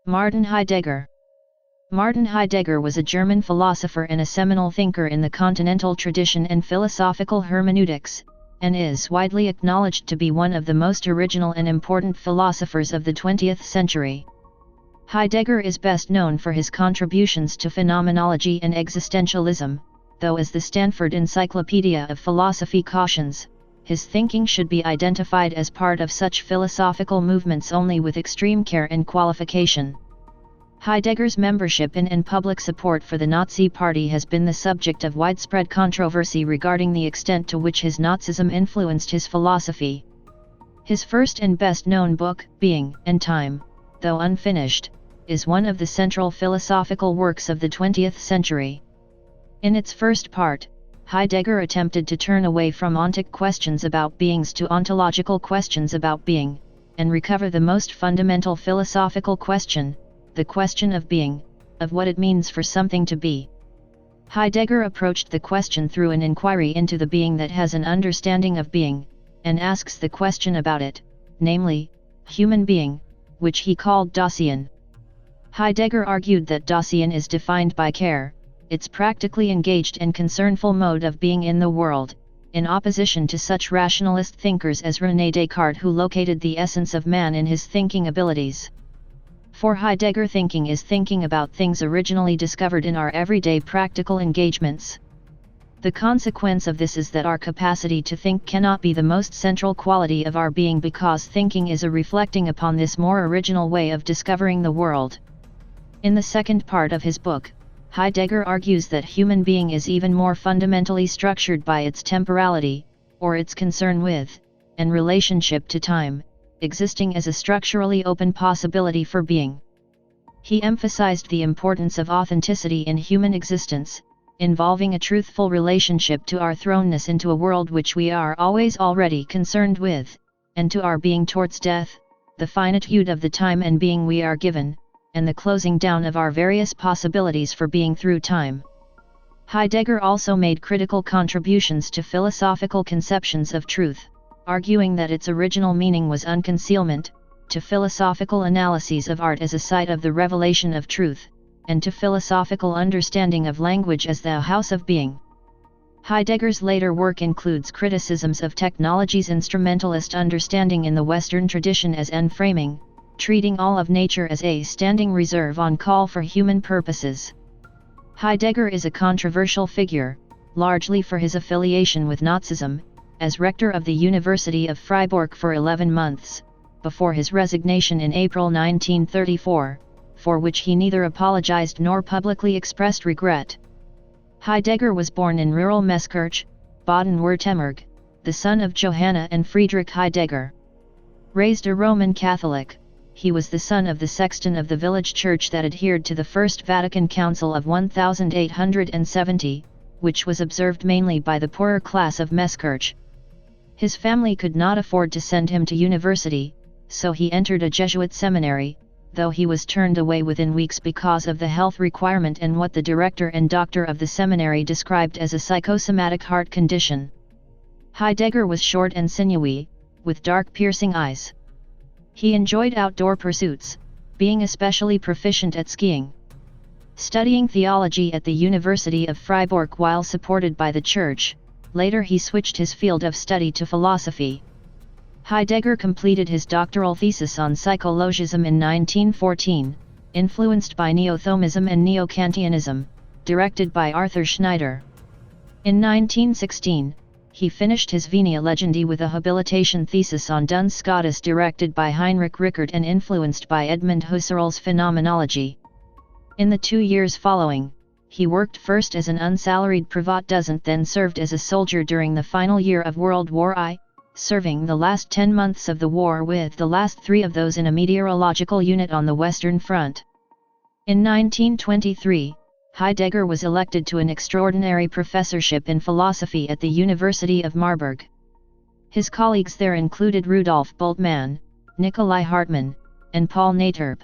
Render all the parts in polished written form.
Martin Heidegger. Martin Heidegger was a German philosopher and a seminal thinker in the Continental tradition and philosophical hermeneutics, and is widely acknowledged to be one of the most original and important philosophers of the 20th century. Heidegger is best known for his contributions to phenomenology and existentialism, though as the Stanford Encyclopedia of Philosophy cautions, his thinking should be identified as part of such philosophical movements only with extreme care and qualification. Heidegger's membership in and public support for the Nazi Party has been the subject of widespread controversy regarding the extent to which his Nazism influenced his philosophy. His first and best-known book, Being and Time, though unfinished, is one of the central philosophical works of the 20th century. In its first part, Heidegger attempted to turn away from ontic questions about beings to ontological questions about being, and recover the most fundamental philosophical question, the question of being, of what it means for something to be. Heidegger approached the question through an inquiry into the being that has an understanding of being, and asks the question about it, namely, human being, which he called Dasein. Heidegger argued that Dasein is defined by care, its practically engaged and concernful mode of being in the world, in opposition to such rationalist thinkers as René Descartes, who located the essence of man in his thinking abilities. For Heidegger, thinking is thinking about things originally discovered in our everyday practical engagements. The consequence of this is that our capacity to think cannot be the most central quality of our being, because thinking is a reflecting upon this more original way of discovering the world. In the second part of his book, Heidegger argues that human being is even more fundamentally structured by its temporality, or its concern with, and relationship to time, existing as a structurally open possibility for being. He emphasized the importance of authenticity in human existence, involving a truthful relationship to our thrownness into a world which we are always already concerned with, and to our being towards death, the finitude of the time and being we are given, and the closing down of our various possibilities for being through time. Heidegger also made critical contributions to philosophical conceptions of truth, arguing that its original meaning was unconcealment, to philosophical analyses of art as a site of the revelation of truth, and to philosophical understanding of language as the house of being. Heidegger's later work includes criticisms of technology's instrumentalist understanding in the Western tradition as enframing, treating all of nature as a standing reserve on call for human purposes. Heidegger is a controversial figure, largely for his affiliation with Nazism, as rector of the University of Freiburg for 11 months, before his resignation in April 1934, for which he neither apologized nor publicly expressed regret. Heidegger was born in rural Meßkirch, Baden-Württemberg, the son of Johanna and Friedrich Heidegger. Raised a Roman Catholic, he was the son of the sexton of the village church that adhered to the First Vatican Council of 1870, which was observed mainly by the poorer class of Meßkirch. His family could not afford to send him to university, so he entered a Jesuit seminary, though he was turned away within weeks because of the health requirement and what the director and doctor of the seminary described as a psychosomatic heart condition. Heidegger was short and sinewy, with dark piercing eyes. He enjoyed outdoor pursuits, being especially proficient at skiing. Studying theology at the University of Freiburg while supported by the church, later he switched his field of study to philosophy. Heidegger completed his doctoral thesis on psychologism in 1914, influenced by Neo-Thomism and Neo-Kantianism, directed by Arthur Schneider. In 1916, he finished his Venia Legendi with a habilitation thesis on Duns Scotus directed by Heinrich Rickert and influenced by Edmund Husserl's phenomenology. In the 2 years following, he worked first as an unsalaried Privatdozent, then served as a soldier during the final year of World War I, serving the last 10 months of the war with the last 3 of those in a meteorological unit on the Western Front. In 1923, Heidegger was elected to an extraordinary professorship in philosophy at the University of Marburg. His colleagues there included Rudolf Bultmann, Nikolai Hartmann, and Paul Naterp.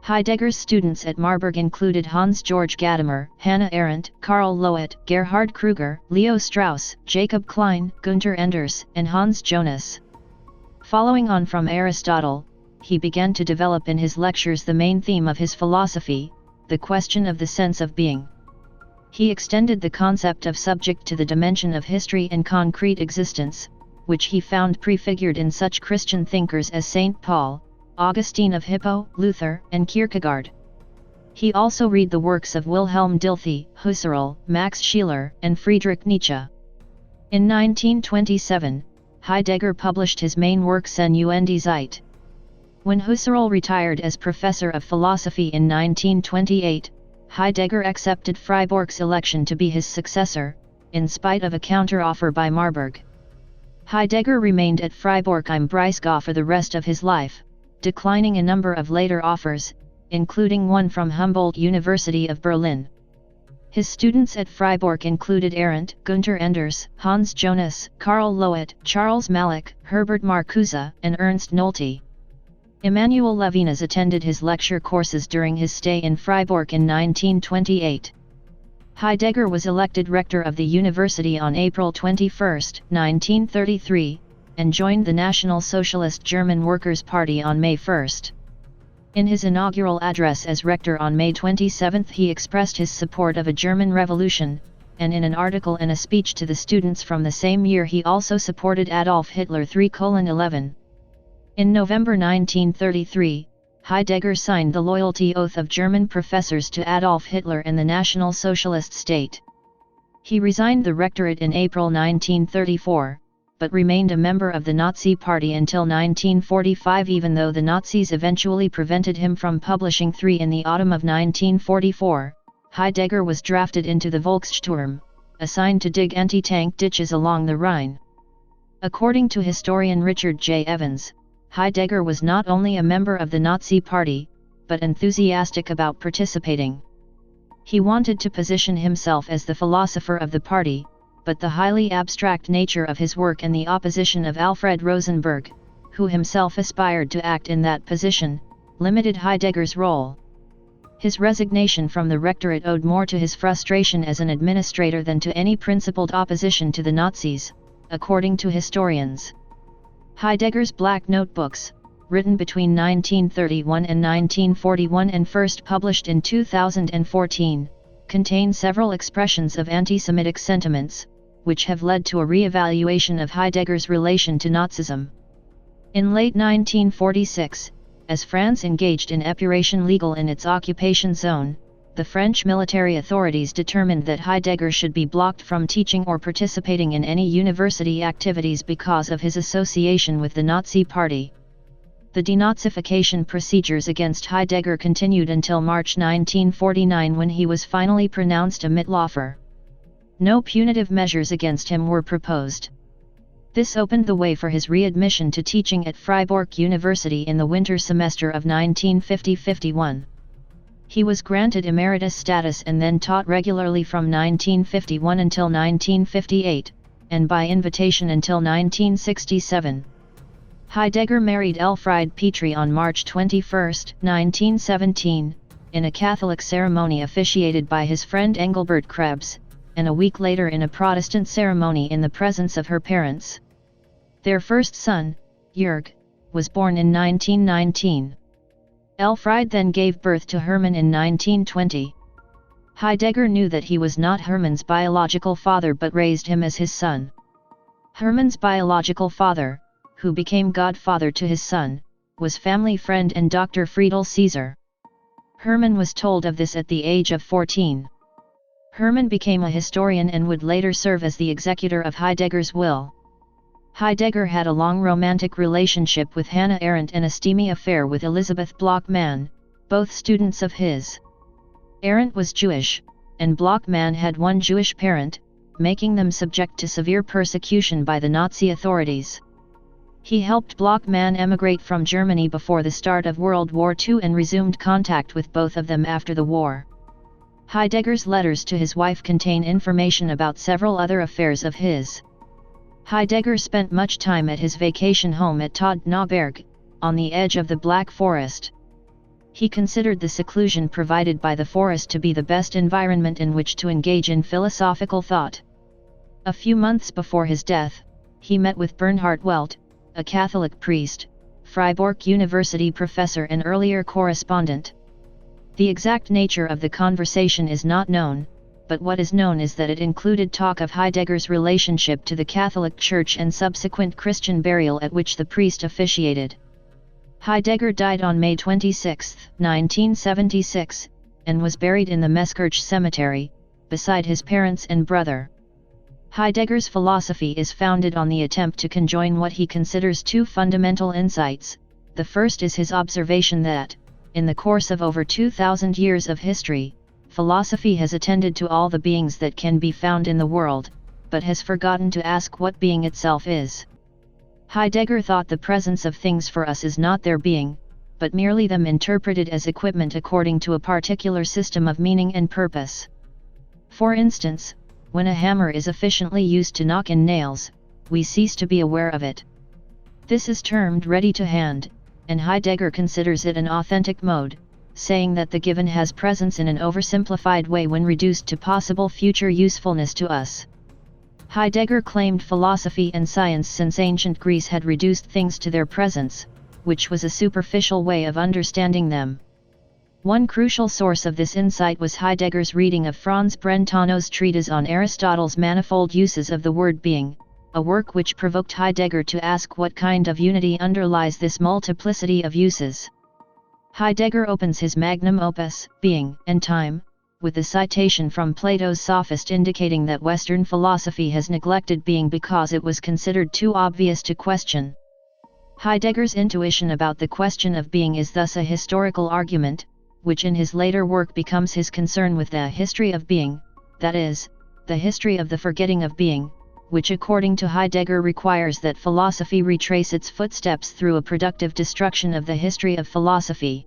Heidegger's students at Marburg included Hans-Georg Gadamer, Hannah Arendt, Karl Loewe, Gerhard Kruger, Leo Strauss, Jacob Klein, Günther Enders, and Hans Jonas. Following on from Aristotle, he began to develop in his lectures the main theme of his philosophy, the question of the sense of being. He extended the concept of subject to the dimension of history and concrete existence, which he found prefigured in such Christian thinkers as St. Paul, Augustine of Hippo, Luther, and Kierkegaard. He also read the works of Wilhelm Dilthey, Husserl, Max Scheler, and Friedrich Nietzsche. In 1927, Heidegger published his main work Sen und Zeit. When Husserl retired as professor of philosophy in 1928, Heidegger accepted Freiburg's election to be his successor, in spite of a counter-offer by Marburg. Heidegger remained at Freiburg im Breisgau for the rest of his life, declining a number of later offers, including one from Humboldt University of Berlin. His students at Freiburg included Arendt, Gunther Enders, Hans Jonas, Karl Loewe, Charles Malik, Herbert Marcuse, and Ernst Nolte. Emmanuel Levinas attended his lecture courses during his stay in Freiburg in 1928. Heidegger was elected rector of the university on April 21, 1933, and joined the National Socialist German Workers' Party on May 1. In his inaugural address as rector on May 27 he expressed his support of a German revolution, and in an article and a speech to the students from the same year he also supported Adolf Hitler 3:11. In November 1933, Heidegger signed the loyalty oath of German professors to Adolf Hitler and the National Socialist State. He resigned the rectorate in April 1934, but remained a member of the Nazi Party until 1945 even though the Nazis eventually prevented him from publishing III. In the autumn of 1944, Heidegger was drafted into the Volkssturm, assigned to dig anti-tank ditches along the Rhine. According to historian Richard J. Evans, Heidegger was not only a member of the Nazi Party, but enthusiastic about participating. He wanted to position himself as the philosopher of the party, but the highly abstract nature of his work and the opposition of Alfred Rosenberg, who himself aspired to act in that position, limited Heidegger's role. His resignation from the rectorate owed more to his frustration as an administrator than to any principled opposition to the Nazis, according to historians. Heidegger's Black Notebooks, written between 1931 and 1941 and first published in 2014, contain several expressions of anti-Semitic sentiments, which have led to a re-evaluation of Heidegger's relation to Nazism. In late 1946, as France engaged in épuration légale in its occupation zone, the French military authorities determined that Heidegger should be blocked from teaching or participating in any university activities because of his association with the Nazi Party. The denazification procedures against Heidegger continued until March 1949 when he was finally pronounced a Mitläufer. No punitive measures against him were proposed. This opened the way for his readmission to teaching at Freiburg University in the winter semester of 1950-51. He was granted emeritus status and then taught regularly from 1951 until 1958, and by invitation until 1967. Heidegger married Elfriede Petri on March 21, 1917, in a Catholic ceremony officiated by his friend Engelbert Krebs, and a week later in a Protestant ceremony in the presence of her parents. Their first son, Jörg, was born in 1919. Elfriede then gave birth to Hermann in 1920. Heidegger knew that he was not Hermann's biological father but raised him as his son. Hermann's biological father, who became godfather to his son, was family friend and Dr. Friedel Caesar. Hermann was told of this at the age of 14. Hermann became a historian and would later serve as the executor of Heidegger's will. Heidegger had a long romantic relationship with Hannah Arendt and a steamy affair with Elisabeth Bloch-Mann, both students of his. Arendt was Jewish, and Bloch-Mann had one Jewish parent, making them subject to severe persecution by the Nazi authorities. He helped Bloch-Mann emigrate from Germany before the start of World War II and resumed contact with both of them after the war. Heidegger's letters to his wife contain information about several other affairs of his. Heidegger spent much time at his vacation home at Todtnaberg, on the edge of the Black Forest. He considered the seclusion provided by the forest to be the best environment in which to engage in philosophical thought. A few months before his death, he met with Bernhard Welt, a Catholic priest, Freiburg University professor and earlier correspondent. The exact nature of the conversation is not known, but what is known is that it included talk of Heidegger's relationship to the Catholic Church and subsequent Christian burial at which the priest officiated. Heidegger died on May 26, 1976, and was buried in the Meßkirch Cemetery, beside his parents and brother. Heidegger's philosophy is founded on the attempt to conjoin what he considers two fundamental insights. The first is his observation that, in the course of over 2,000 years of history, philosophy has attended to all the beings that can be found in the world, but has forgotten to ask what being itself is. Heidegger thought the presence of things for us is not their being, but merely them interpreted as equipment according to a particular system of meaning and purpose. For instance, when a hammer is efficiently used to knock in nails, we cease to be aware of it. This is termed ready to hand, and Heidegger considers it an authentic mode, saying that the given has presence in an oversimplified way when reduced to possible future usefulness to us. Heidegger claimed philosophy and science since ancient Greece had reduced things to their presence, which was a superficial way of understanding them. One crucial source of this insight was Heidegger's reading of Franz Brentano's treatise on Aristotle's manifold uses of the word being, a work which provoked Heidegger to ask what kind of unity underlies this multiplicity of uses. Heidegger opens his magnum opus, Being and Time, with a citation from Plato's Sophist indicating that Western philosophy has neglected being because it was considered too obvious to question. Heidegger's intuition about the question of being is thus a historical argument, which in his later work becomes his concern with the history of being, that is, the history of the forgetting of being, which according to Heidegger requires that philosophy retrace its footsteps through a productive destruction of the history of philosophy.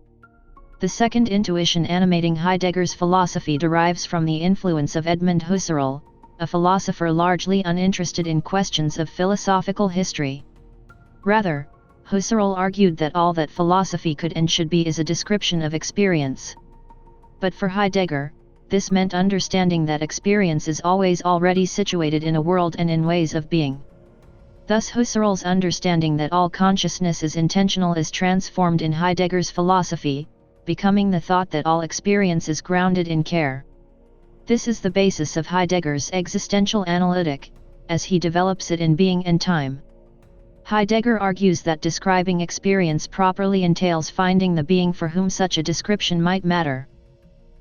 The second intuition animating Heidegger's philosophy derives from the influence of Edmund Husserl, a philosopher largely uninterested in questions of philosophical history. Rather, Husserl argued that all that philosophy could and should be is a description of experience. But for Heidegger, this meant understanding that experience is always already situated in a world and in ways of being. Thus Husserl's understanding that all consciousness is intentional is transformed in Heidegger's philosophy, becoming the thought that all experience is grounded in care. This is the basis of Heidegger's existential analytic, as he develops it in Being and Time. Heidegger argues that describing experience properly entails finding the being for whom such a description might matter.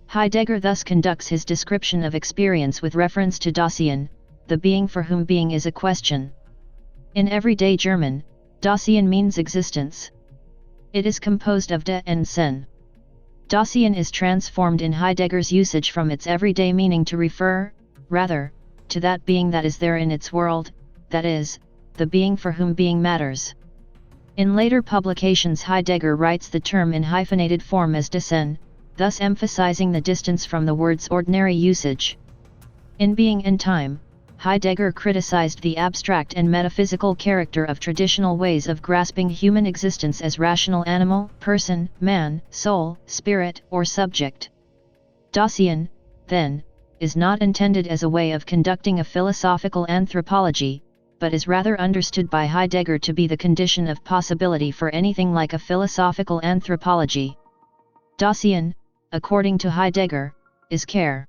Heidegger thus conducts his description of experience with reference to Dasein, the being for whom being is a question. In everyday German, Dasein means existence. It is composed of da and sen. Dasein is transformed in Heidegger's usage from its everyday meaning to refer, rather, to that being that is there in its world, that is, the being for whom being matters. In later publications Heidegger writes the term in hyphenated form as Dasein, thus emphasizing the distance from the word's ordinary usage. In Being and Time, Heidegger criticized the abstract and metaphysical character of traditional ways of grasping human existence as rational animal, person, man, soul, spirit, or subject. Dasein, then, is not intended as a way of conducting a philosophical anthropology, but is rather understood by Heidegger to be the condition of possibility for anything like a philosophical anthropology. Dasein, according to Heidegger, is care.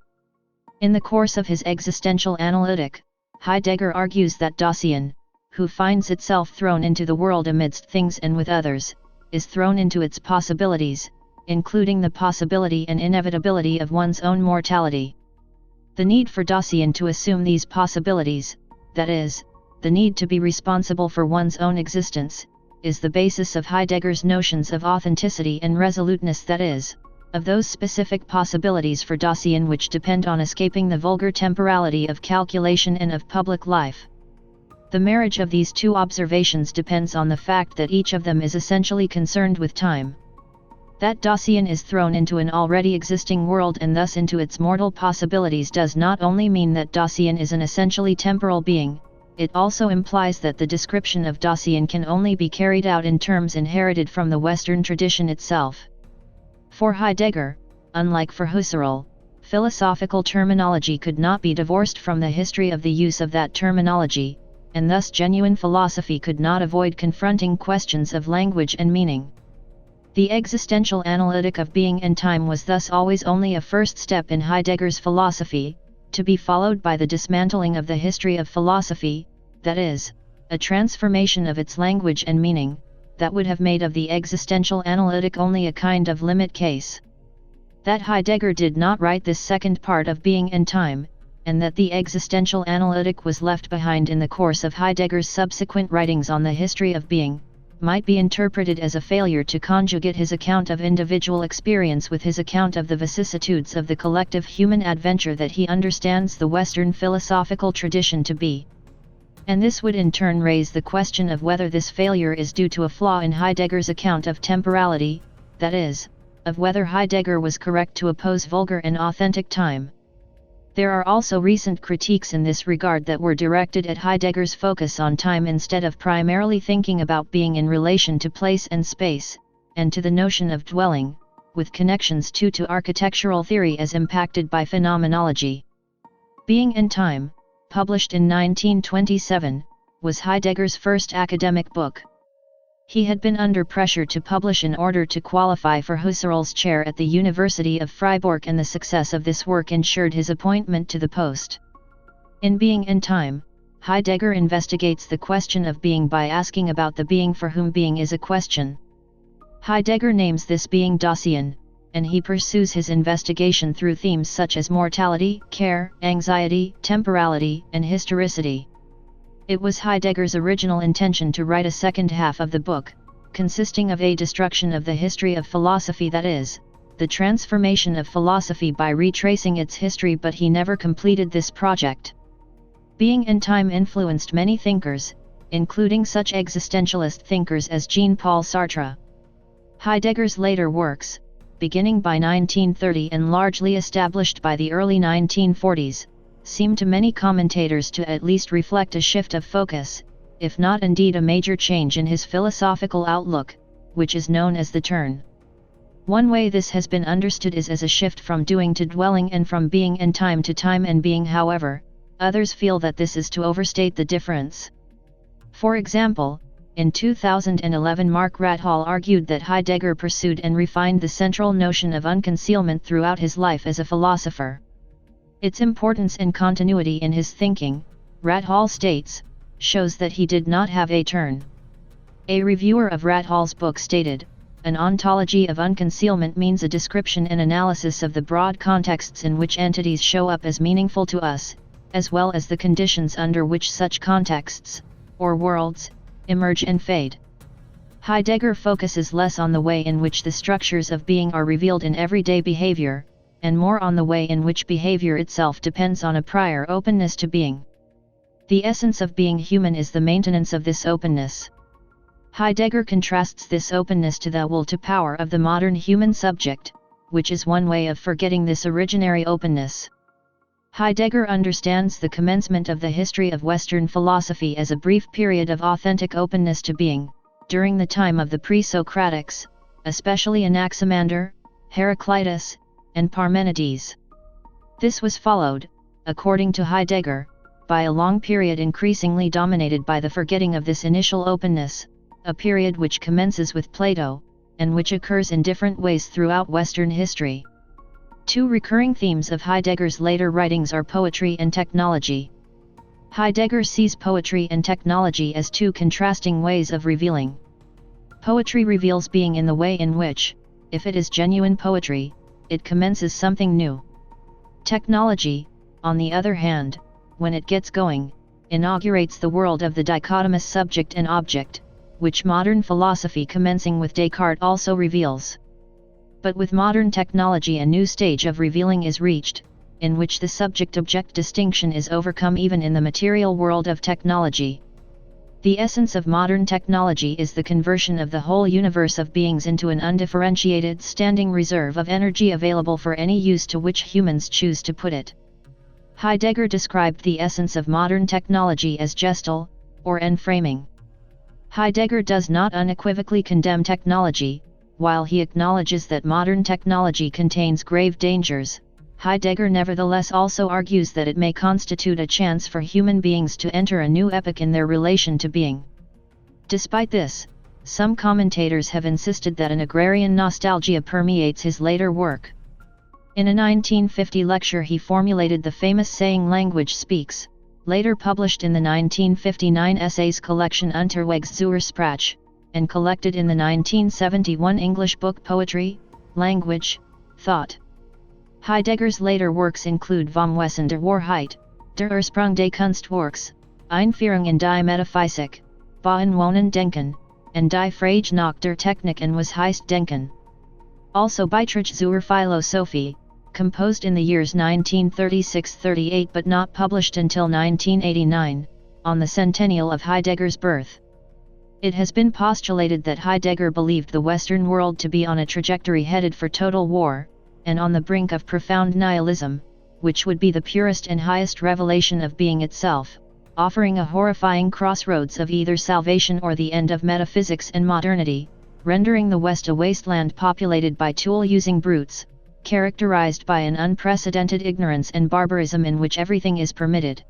In the course of his existential analytic, Heidegger argues that Dasein, who finds itself thrown into the world amidst things and with others, is thrown into its possibilities, including the possibility and inevitability of one's own mortality. The need for Dasein to assume these possibilities, that is, the need to be responsible for one's own existence, is the basis of Heidegger's notions of authenticity and resoluteness, that is, of those specific possibilities for Dasein which depend on escaping the vulgar temporality of calculation and of public life. The marriage of these two observations depends on the fact that each of them is essentially concerned with time. That Dasein is thrown into an already existing world and thus into its mortal possibilities does not only mean that Dasein is an essentially temporal being, it also implies that the description of Dasein can only be carried out in terms inherited from the Western tradition itself. For Heidegger, unlike for Husserl, philosophical terminology could not be divorced from the history of the use of that terminology, and thus genuine philosophy could not avoid confronting questions of language and meaning. The existential analytic of being and time was thus always only a first step in Heidegger's philosophy, to be followed by the dismantling of the history of philosophy, that is, a transformation of its language and meaning, that would have made of the existential analytic only a kind of limit case. That Heidegger did not write this second part of Being and Time, and that the existential analytic was left behind in the course of Heidegger's subsequent writings on the history of being, might be interpreted as a failure to conjugate his account of individual experience with his account of the vicissitudes of the collective human adventure that he understands the Western philosophical tradition to be. And this would in turn raise the question of whether this failure is due to a flaw in Heidegger's account of temporality, that is, of whether Heidegger was correct to oppose vulgar and authentic time. There are also recent critiques in this regard that were directed at Heidegger's focus on time instead of primarily thinking about being in relation to place and space, and to the notion of dwelling, with connections to architectural theory as impacted by phenomenology. Being and Time, published in 1927, was Heidegger's first academic book. He had been under pressure to publish in order to qualify for Husserl's chair at the University of Freiburg, and the success of this work ensured his appointment to the post. In Being and Time, Heidegger investigates the question of being by asking about the being for whom being is a question. Heidegger names this being Dasein, and he pursues his investigation through themes such as mortality, care, anxiety, temporality, and historicity. It was Heidegger's original intention to write a second half of the book, consisting of a destruction of the history of philosophy, that is, the transformation of philosophy by retracing its history, but he never completed this project. Being and Time influenced many thinkers, including such existentialist thinkers as Jean-Paul Sartre. Heidegger's later works, beginning by 1930 and largely established by the early 1940s, seem to many commentators to at least reflect a shift of focus, if not indeed a major change in his philosophical outlook, which is known as the turn. One way this has been understood is as a shift from doing to dwelling and from being and time to time and being. However, others feel that this is to overstate the difference. For example, in 2011 Mark Rathall argued that Heidegger pursued and refined the central notion of unconcealment throughout his life as a philosopher. Its importance and continuity in his thinking, Rathall states, shows that he did not have a turn. A reviewer of Rathall's book stated, "An ontology of unconcealment means a description and analysis of the broad contexts in which entities show up as meaningful to us, as well as the conditions under which such contexts, or worlds, emerge and fade." Heidegger focuses less on the way in which the structures of being are revealed in everyday behavior, and more on the way in which behavior itself depends on a prior openness to being. The essence of being human is the maintenance of this openness. Heidegger contrasts this openness to the will to power of the modern human subject, which is one way of forgetting this originary openness. Heidegger understands the commencement of the history of Western philosophy as a brief period of authentic openness to being, during the time of the pre-Socratics, especially Anaximander, Heraclitus, and Parmenides. This was followed, according to Heidegger, by a long period increasingly dominated by the forgetting of this initial openness, a period which commences with Plato, and which occurs in different ways throughout Western history. Two recurring themes of Heidegger's later writings are poetry and technology. Heidegger sees poetry and technology as two contrasting ways of revealing. Poetry reveals being in the way in which, if it is genuine poetry, it commences something new. Technology, on the other hand, when it gets going, inaugurates the world of the dichotomous subject and object, which modern philosophy commencing with Descartes also reveals. But with modern technology a new stage of revealing is reached, in which the subject-object distinction is overcome even in the material world of technology. The essence of modern technology is the conversion of the whole universe of beings into an undifferentiated standing reserve of energy available for any use to which humans choose to put it. Heidegger described the essence of modern technology as gestal, or enframing. Heidegger does not unequivocally condemn technology, while he acknowledges that modern technology contains grave dangers. Heidegger nevertheless also argues that it may constitute a chance for human beings to enter a new epoch in their relation to being. Despite this, some commentators have insisted that an agrarian nostalgia permeates his later work. In a 1950 lecture he formulated the famous saying "language speaks," later published in the 1959 essays collection Unterwegs zur Sprache, and collected in the 1971 English book Poetry, Language, Thought. Heidegger's later works include Vom Wesen der Wahrheit, Der Ursprung des Kunstwerks, Einführung in die Metaphysik, Bauen Wohnen Denken, and Die Frage nach der Technik und was heißt Denken. Also Beiträge zur Philosophie, composed in the years 1936-38 but not published until 1989, on the centennial of Heidegger's birth. It has been postulated that Heidegger believed the Western world to be on a trajectory headed for total war, and on the brink of profound nihilism, which would be the purest and highest revelation of being itself, offering a horrifying crossroads of either salvation or the end of metaphysics and modernity, rendering the West a wasteland populated by tool-using brutes, characterized by an unprecedented ignorance and barbarism in which everything is permitted.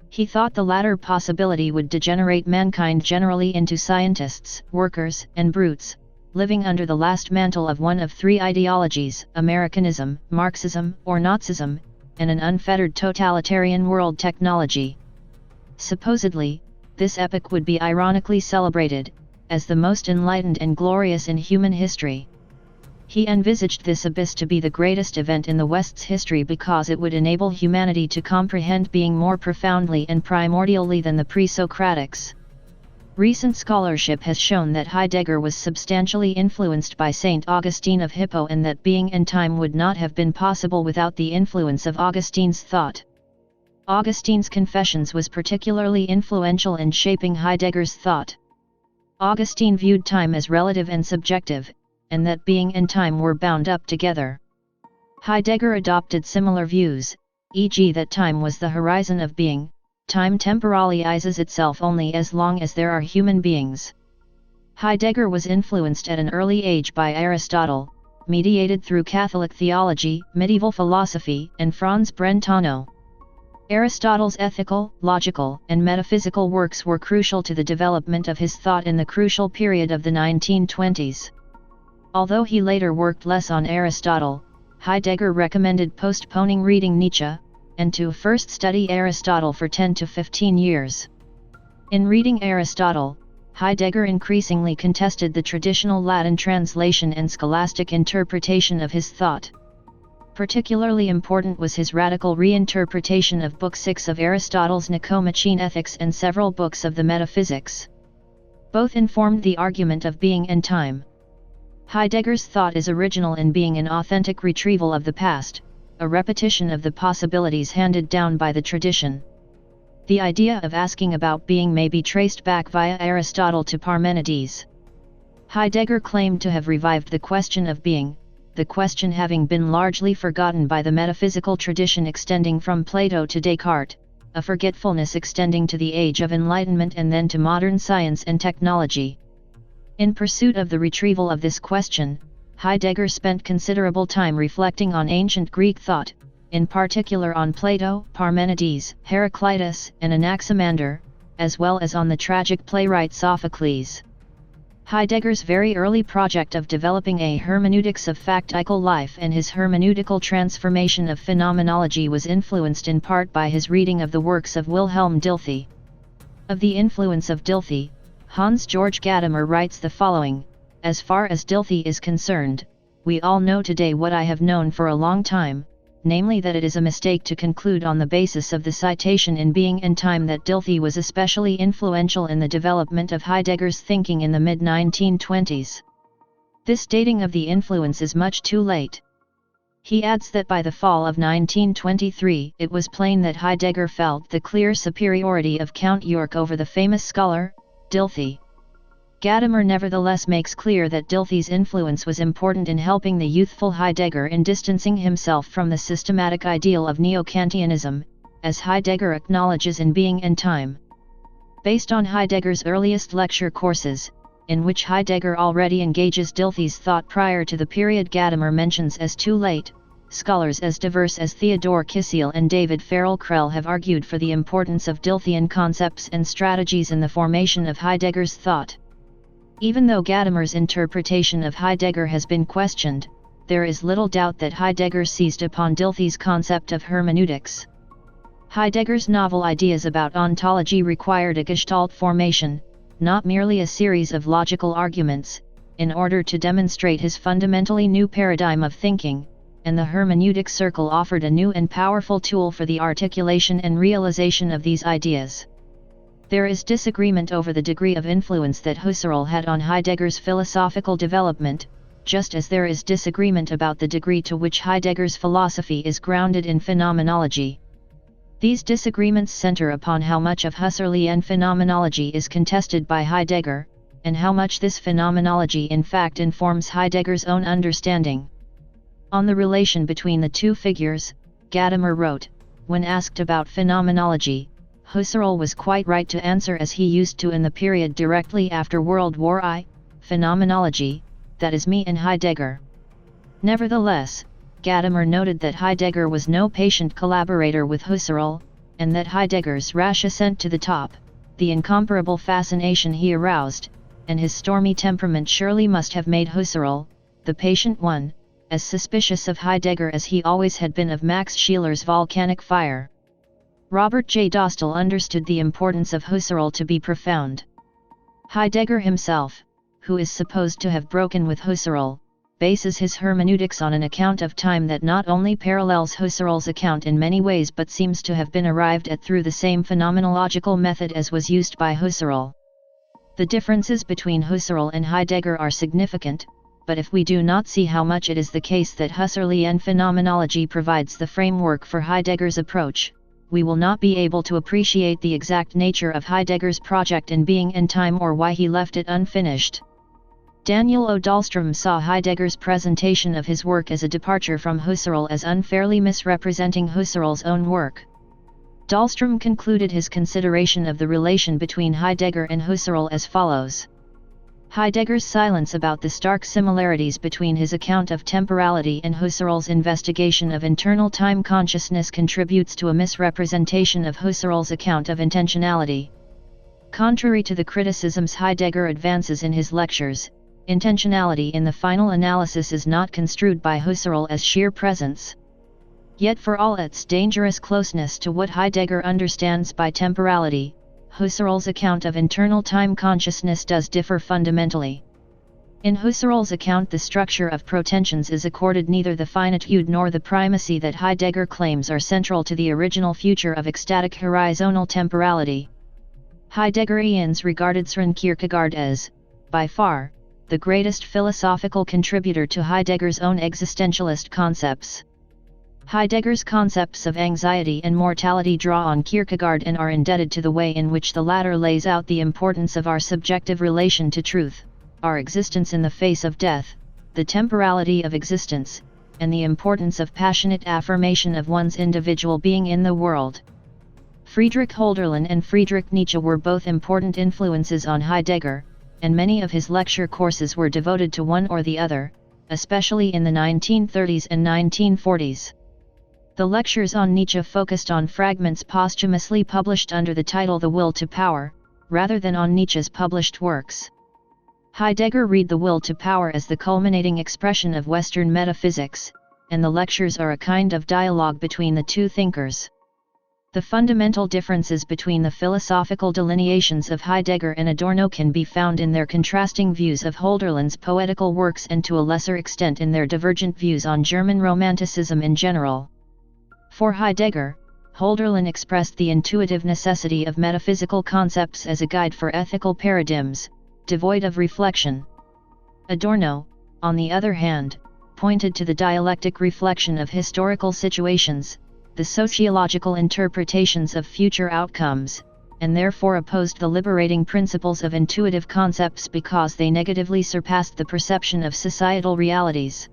He thought the latter possibility would degenerate mankind generally into scientists, workers, and brutes, living under the last mantle of one of three ideologies: Americanism, Marxism, or Nazism, and an unfettered totalitarian world technology. Supposedly, this epoch would be ironically celebrated as the most enlightened and glorious in human history. He envisaged this abyss to be the greatest event in the West's history because it would enable humanity to comprehend being more profoundly and primordially than the pre-Socratics. Recent scholarship has shown that Heidegger was substantially influenced by St. Augustine of Hippo and that being and time would not have been possible without the influence of Augustine's thought. Augustine's Confessions was particularly influential in shaping Heidegger's thought. Augustine viewed time as relative and subjective, and that being and time were bound up together. Heidegger adopted similar views, e.g. that time was the horizon of being. Time temporalizes itself only as long as there are human beings. Heidegger was influenced at an early age by Aristotle, mediated through Catholic theology, medieval philosophy, and Franz Brentano. Aristotle's ethical, logical, and metaphysical works were crucial to the development of his thought in the crucial period of the 1920s. Although he later worked less on Aristotle, Heidegger recommended postponing reading Nietzsche, and to first study Aristotle for 10 to 15 years. In reading Aristotle, Heidegger increasingly contested the traditional Latin translation and scholastic interpretation of his thought. Particularly important was his radical reinterpretation of Book 6 of Aristotle's Nicomachean Ethics and several books of the Metaphysics. Both informed the argument of being and time. Heidegger's thought is original in being an authentic retrieval of the past, a repetition of the possibilities handed down by the tradition. The idea of asking about being may be traced back via Aristotle to Parmenides. Heidegger claimed to have revived the question of being, the question having been largely forgotten by the metaphysical tradition extending from Plato to Descartes, a forgetfulness extending to the Age of Enlightenment and then to modern science and technology. In pursuit of the retrieval of this question, Heidegger spent considerable time reflecting on ancient Greek thought, in particular on Plato, Parmenides, Heraclitus, and Anaximander, as well as on the tragic playwright Sophocles. Heidegger's very early project of developing a hermeneutics of factical life and his hermeneutical transformation of phenomenology was influenced in part by his reading of the works of Wilhelm Dilthey. Of the influence of Dilthey, Hans-Georg Gadamer writes the following: "As far as Dilthey is concerned, we all know today what I have known for a long time, namely that it is a mistake to conclude on the basis of the citation in Being and Time that Dilthey was especially influential in the development of Heidegger's thinking in the mid-1920s. This dating of the influence is much too late." He adds that by the fall of 1923 it was plain that Heidegger felt the clear superiority of Count York over the famous scholar, Dilthey. Gadamer nevertheless makes clear that Dilthey's influence was important in helping the youthful Heidegger in distancing himself from the systematic ideal of Neo-Kantianism, as Heidegger acknowledges in Being and Time. Based on Heidegger's earliest lecture courses, in which Heidegger already engages Dilthey's thought prior to the period Gadamer mentions as too late, scholars as diverse as Theodore Kisiel and David Farrell Krell have argued for the importance of Dilthian concepts and strategies in the formation of Heidegger's thought. Even though Gadamer's interpretation of Heidegger has been questioned, there is little doubt that Heidegger seized upon Dilthey's concept of hermeneutics. Heidegger's novel ideas about ontology required a gestalt formation, not merely a series of logical arguments, in order to demonstrate his fundamentally new paradigm of thinking, and the hermeneutic circle offered a new and powerful tool for the articulation and realization of these ideas. There is disagreement over the degree of influence that Husserl had on Heidegger's philosophical development, just as there is disagreement about the degree to which Heidegger's philosophy is grounded in phenomenology. These disagreements center upon how much of Husserlian phenomenology is contested by Heidegger, and how much this phenomenology in fact informs Heidegger's own understanding. On the relation between the two figures, Gadamer wrote, "When asked about phenomenology, Husserl was quite right to answer as he used to in the period directly after World War I, phenomenology, that is me and Heidegger." Nevertheless, Gadamer noted that Heidegger was no patient collaborator with Husserl, and that Heidegger's rash ascent to the top, the incomparable fascination he aroused, and his stormy temperament surely must have made Husserl, the patient one, as suspicious of Heidegger as he always had been of Max Scheler's volcanic fire. Robert J. Dostal understood the importance of Husserl to be profound. Heidegger himself, who is supposed to have broken with Husserl, bases his hermeneutics on an account of time that not only parallels Husserl's account in many ways but seems to have been arrived at through the same phenomenological method as was used by Husserl. The differences between Husserl and Heidegger are significant, but if we do not see how much it is the case that Husserlian phenomenology provides the framework for Heidegger's approach, we will not be able to appreciate the exact nature of Heidegger's project in Being and Time or why he left it unfinished. Daniel O. Dahlstrom saw Heidegger's presentation of his work as a departure from Husserl as unfairly misrepresenting Husserl's own work. Dahlstrom concluded his consideration of the relation between Heidegger and Husserl as follows. Heidegger's silence about the stark similarities between his account of temporality and Husserl's investigation of internal time consciousness contributes to a misrepresentation of Husserl's account of intentionality. Contrary to the criticisms Heidegger advances in his lectures, intentionality in the final analysis is not construed by Husserl as sheer presence. Yet for all its dangerous closeness to what Heidegger understands by temporality, Husserl's account of internal time consciousness does differ fundamentally. In Husserl's account, the structure of protensions is accorded neither the finitude nor the primacy that Heidegger claims are central to the original future of ecstatic horizontal temporality. Heideggerians regarded Søren Kierkegaard as, by far, the greatest philosophical contributor to Heidegger's own existentialist concepts. Heidegger's concepts of anxiety and mortality draw on Kierkegaard and are indebted to the way in which the latter lays out the importance of our subjective relation to truth, our existence in the face of death, the temporality of existence, and the importance of passionate affirmation of one's individual being in the world. Friedrich Hölderlin and Friedrich Nietzsche were both important influences on Heidegger, and many of his lecture courses were devoted to one or the other, especially in the 1930s and 1940s. The lectures on Nietzsche focused on fragments posthumously published under the title The Will to Power, rather than on Nietzsche's published works. Heidegger read The Will to Power as the culminating expression of Western metaphysics, and the lectures are a kind of dialogue between the two thinkers. The fundamental differences between the philosophical delineations of Heidegger and Adorno can be found in their contrasting views of Hölderlin's poetical works and to a lesser extent in their divergent views on German Romanticism in general. For Heidegger, Hölderlin expressed the intuitive necessity of metaphysical concepts as a guide for ethical paradigms, devoid of reflection. Adorno, on the other hand, pointed to the dialectic reflection of historical situations, the sociological interpretations of future outcomes, and therefore opposed the liberating principles of intuitive concepts because they negatively surpassed the perception of societal realities.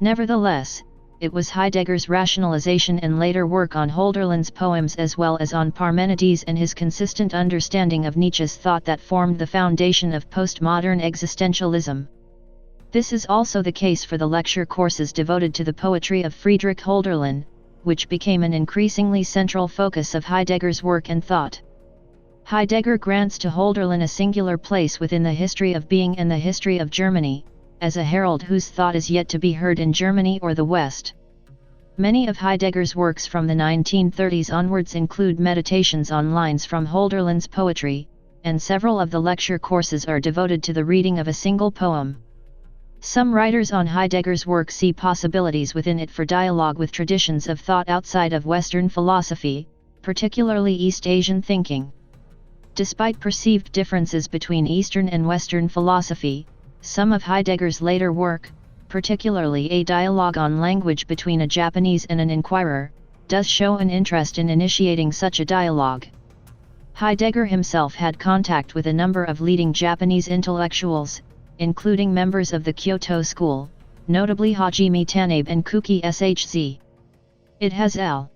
Nevertheless, it was Heidegger's rationalization and later work on Hölderlin's poems as well as on Parmenides and his consistent understanding of Nietzsche's thought that formed the foundation of postmodern existentialism. This is also the case for the lecture courses devoted to the poetry of Friedrich Hölderlin, which became an increasingly central focus of Heidegger's work and thought. Heidegger grants to Hölderlin a singular place within the history of being and the history of Germany, as a herald whose thought is yet to be heard in Germany or the West. Many of Heidegger's works from the 1930s onwards include meditations on lines from Hölderlin's poetry, and several of the lecture courses are devoted to the reading of a single poem. Some writers on Heidegger's work see possibilities within it for dialogue with traditions of thought outside of Western philosophy, particularly East Asian thinking. Despite perceived differences between Eastern and Western philosophy, some of Heidegger's later work, particularly A Dialogue on Language between a Japanese and an Inquirer, does show an interest in initiating such a dialogue. Heidegger himself had contact with a number of leading Japanese intellectuals, including members of the Kyoto School, notably Hajime Tanabe and Kuki Shz. It has L.